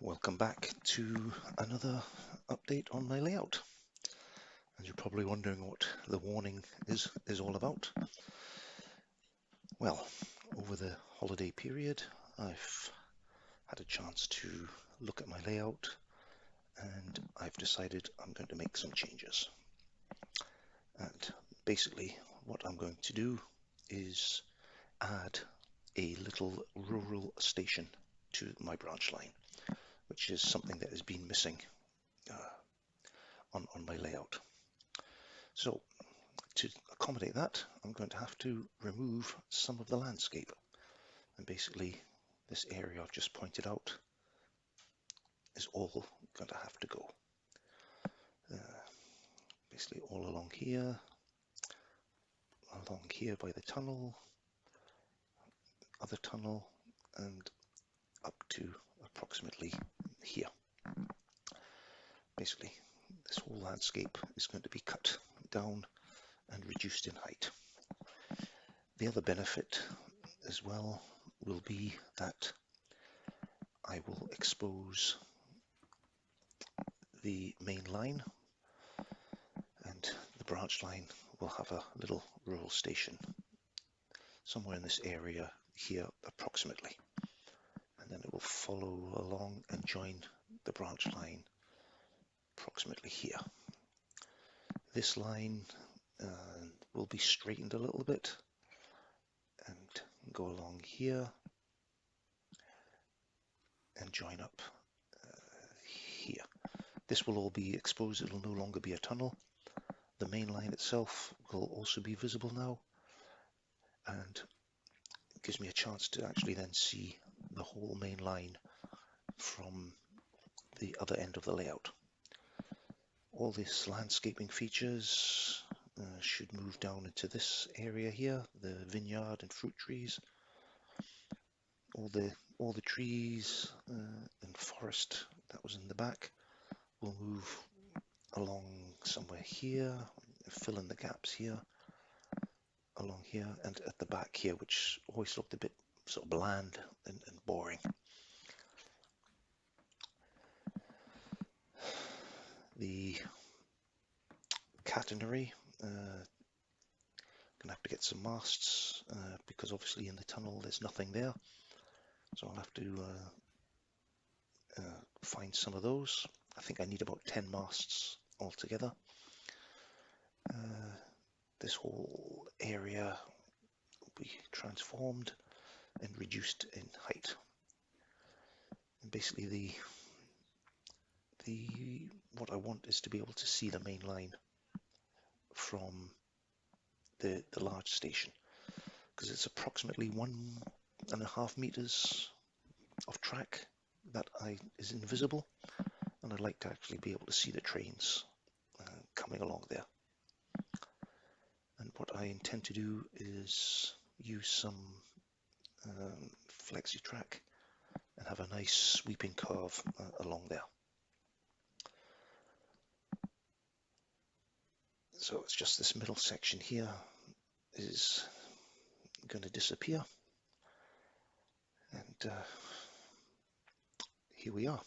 Welcome back to another update on my layout. And you're probably wondering what the warning is all about. Well, over the holiday period, I've had a chance to look at my layout and I've decided I'm going to make some changes. And basically what I'm going to do is add a little rural station to my branch line, which is something that has been missing on my layout. So to accommodate that, I'm going to have to remove some of the landscape. And basically, this area I've just pointed out is all going to have to go. Basically all along here by the tunnel, other tunnel, and up to approximately here. Basically, this whole landscape is going to be cut down and reduced in height. The other benefit as well will be that I will expose the main line and the branch line will have a little rural station somewhere in this area here approximately, and then it will follow along and join the branch line approximately here. This line will be straightened a little bit and go along here and join up here. This will all be exposed, it will no longer be a tunnel. The main line itself will also be visible now, and it gives me a chance to actually then see the whole main line from the other end of the layout. All these landscaping features should move down into this area here, the vineyard and fruit trees. All the trees and forest that was in the back will move along somewhere here, fill in the gaps here, along here, and at the back here, which always looked a bit sort of bland and boring. The catenary, gonna have to get some masts because obviously in the tunnel there's nothing there, so I'll have to find some of those. I think I need about 10 masts altogether. This whole area will be transformed and reduced in height. And basically what I want is to be able to see the main line from the large station, because it's approximately 1.5 meters of track that is invisible, and I'd like to actually be able to see the trains coming along there. And what I intend to do is use some flexi track and have a nice sweeping curve along there. So it's just this middle section here is going to disappear, and here we are.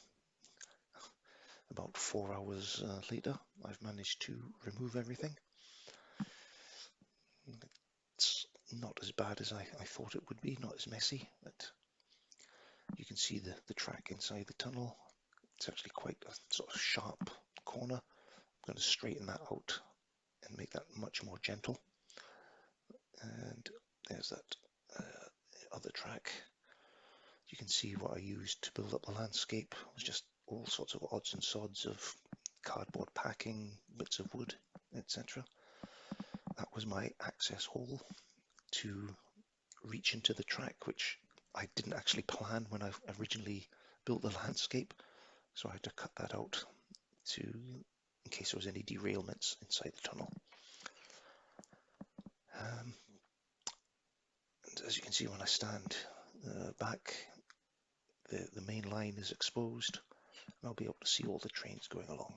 About 4 hours later, I've managed to remove everything. It's not as bad as I thought it would be, not as messy, but you can see the track inside the tunnel. It's actually quite a sort of sharp corner. I'm going to straighten that out and make that much more gentle. And there's that other track. You can see what I used to build up the landscape. It was just all sorts of odds and sods of cardboard packing, bits of wood, etc. That was my access hole to reach into the track, which I didn't actually plan when I originally built the landscape, so I had to cut that out in case there was any derailments inside the tunnel. And as you can see, when I stand back, the main line is exposed, and I'll be able to see all the trains going along.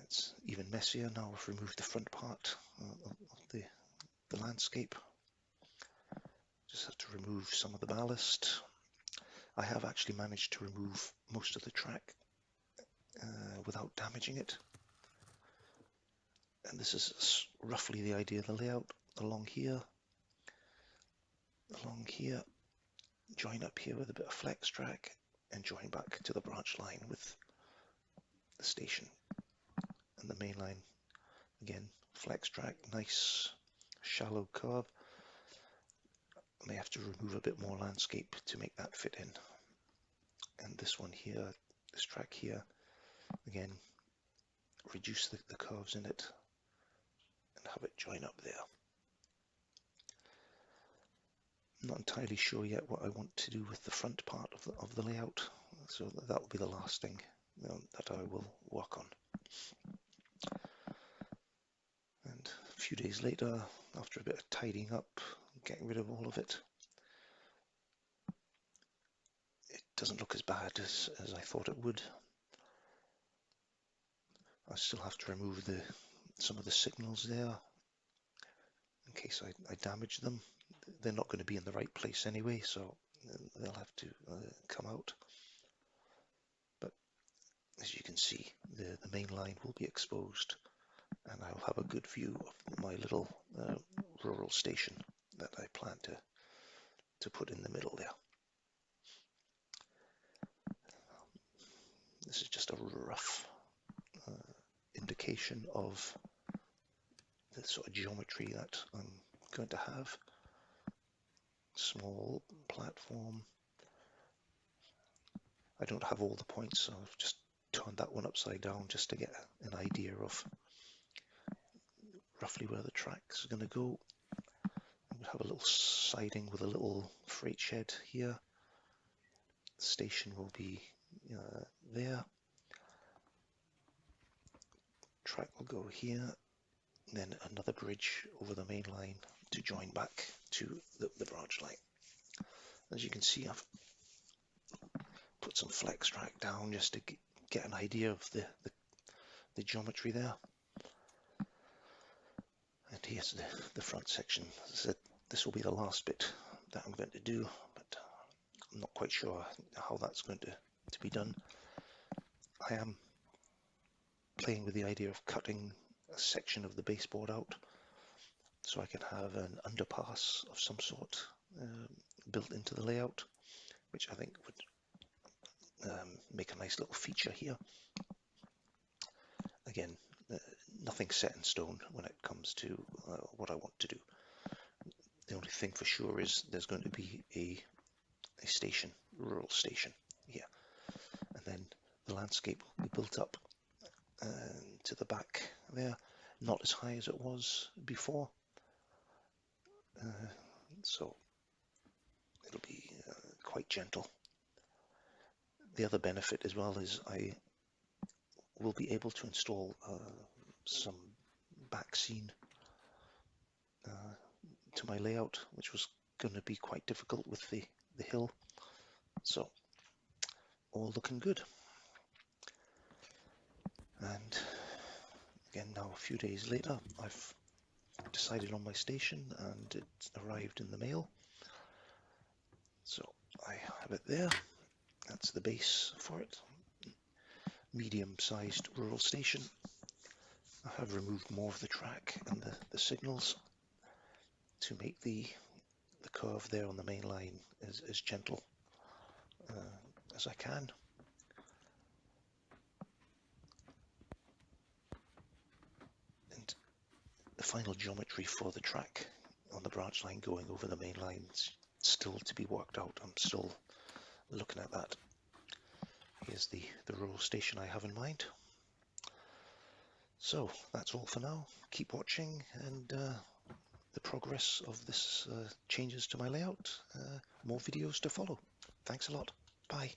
It's even messier now. I've removed the front part of the landscape. Just have to remove some of the ballast. I have actually managed to remove most of the track without damaging it. And this is roughly the idea of the layout. Along here, join up here with a bit of flex track, and join back to the branch line with the station. And the main line, again, flex track, nice shallow curve. I may have to remove a bit more landscape to make that fit in. And this one here, this track here, again, reduce the curves in it and have it join up there. I'm not entirely sure yet what I want to do with the front part of the layout, so that will be the last thing that I will work on. And a few days later, after a bit of tidying up, getting rid of all of it, it doesn't look as bad as I thought it would. I still have to remove some of the signals there in case I damage them. They're not going to be in the right place anyway, so they'll have to come out. But as you can see, the main line will be exposed, and I'll have a good view of my little rural station that I plan to put in the middle there. This is just a rough indication of the sort of geometry that I'm going to have. Small platform. I don't have all the points, so I've just turned that one upside down just to get an idea of roughly where the track's going to go. We have a little siding with a little freight shed here. The station will be there. Track will go here, then another bridge over the main line to join back to the branch line. As you can see, I've put some flex track down just to get an idea of the geometry there. And here's the front section. As I said, this will be the last bit that I'm going to do, but I'm not quite sure how that's going to be done. I am playing with the idea of cutting a section of the baseboard out so I can have an underpass of some sort built into the layout, which I think would make a nice little feature here. Again, nothing set in stone when it comes to what I want to do. The only thing for sure is there's going to be a station, rural station here, and then the landscape will be built up to the back there, not as high as it was before, so it'll be quite gentle. The other benefit as well is I will be able to install some back scene to my layout, which was going to be quite difficult with the hill. So all looking good. And again, now a few days later, I've decided on my station and it arrived in the mail. So I have it there. That's the base for it. Medium-sized rural station. I have removed more of the track and the signals to make the curve there on the main line as gentle as I can. And the final geometry for the track on the branch line going over the main line is still to be worked out. I'm still looking at that. Here's the rural station I have in mind. So that's all for now. Keep watching, and the progress of this changes to my layout. More videos to follow. Thanks a lot. Bye.